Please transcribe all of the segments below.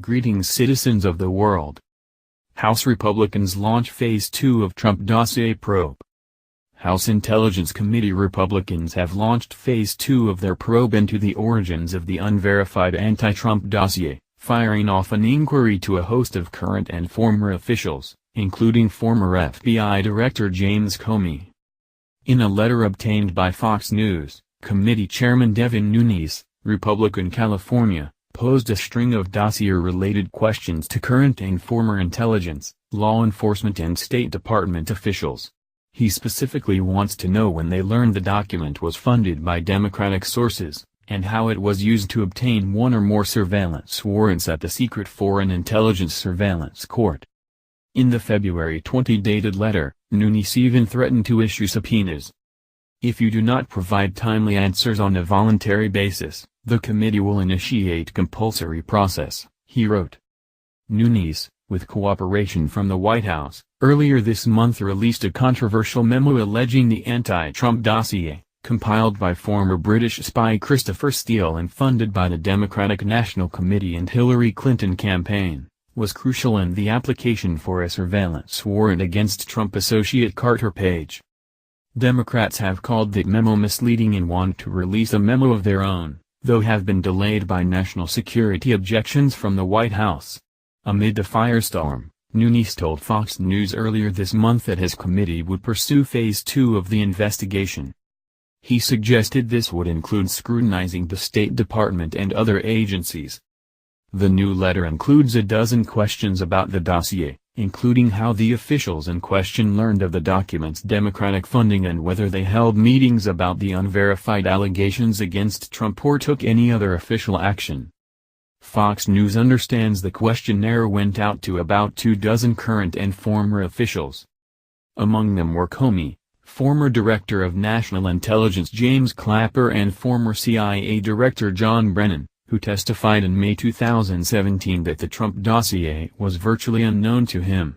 Greetings citizens of the world. House Republicans launch Phase 2 of Trump dossier probe. House Intelligence Committee Republicans have launched Phase 2 of their probe into the origins of the unverified anti-Trump dossier, firing off an inquiry to a host of current and former officials, including former FBI Director James Comey. In a letter obtained by Fox News, Committee Chairman Devin Nunes, Republican California, posed a string of dossier-related questions to current and former intelligence, law enforcement and State Department officials. He specifically wants to know when they learned the document was funded by Democratic sources, and how it was used to obtain one or more surveillance warrants at the secret Foreign Intelligence Surveillance Court. In the February 20 dated letter, Nunes even threatened to issue subpoenas. If you do not provide timely answers on a voluntary basis, the committee will initiate compulsory process, he wrote. Nunes, with cooperation from the White House, earlier this month released a controversial memo alleging the anti-Trump dossier, compiled by former British spy Christopher Steele and funded by the Democratic National Committee and Hillary Clinton campaign, was crucial in the application for a surveillance warrant against Trump associate Carter Page. Democrats have called that memo misleading and want to release a memo of their own, though have been delayed by national security objections from the White House. Amid the firestorm, Nunes told Fox News earlier this month that his committee would pursue Phase 2 of the investigation. He suggested this would include scrutinizing the State Department and other agencies. The new letter includes a dozen questions about the dossier, including how the officials in question learned of the document's Democratic funding and whether they held meetings about the unverified allegations against Trump or took any other official action. Fox News understands the questionnaire went out to about 24 current and former officials. Among them were Comey, former Director of National Intelligence James Clapper and former CIA Director John Brennan, who testified in May 2017 that the Trump dossier was virtually unknown to him.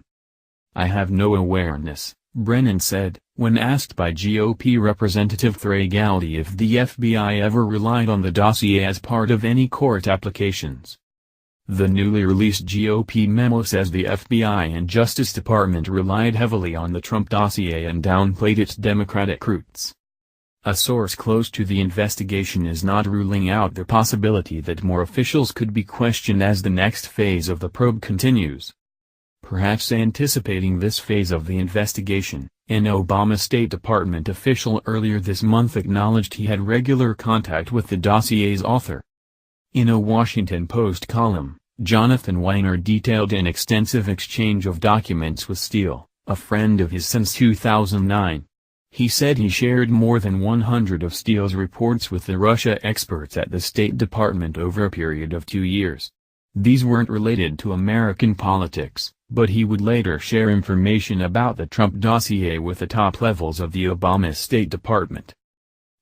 "I have no awareness," Brennan said, when asked by GOP Representative Trey Gowdy if the FBI ever relied on the dossier as part of any court applications. The newly released GOP memo says the FBI and Justice Department relied heavily on the Trump dossier and downplayed its Democratic roots. A source close to the investigation is not ruling out the possibility that more officials could be questioned as the next phase of the probe continues. Perhaps anticipating this phase of the investigation, an Obama State Department official earlier this month acknowledged he had regular contact with the dossier's author. In a Washington Post column, Jonathan Weiner detailed an extensive exchange of documents with Steele, a friend of his since 2009. He said he shared more than 100 of Steele's reports with the Russia experts at the State Department over a period of 2 years. These weren't related to American politics, but he would later share information about the Trump dossier with the top levels of the Obama State Department.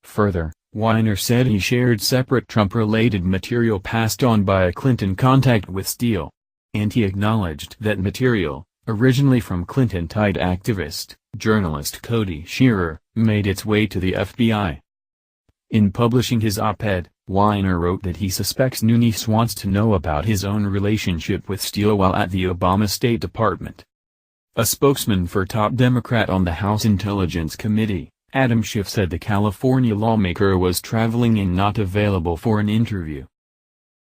Further, Weiner said he shared separate Trump-related material passed on by a Clinton contact with Steele. And he acknowledged that material, originally from Clinton-tied activist, journalist Cody Shearer, made its way to the FBI. In publishing his op-ed, Weiner wrote that he suspects Nunes wants to know about his own relationship with Steele while at the Obama State Department. A spokesman for top Democrat on the House Intelligence Committee, Adam Schiff, said the California lawmaker was traveling and not available for an interview.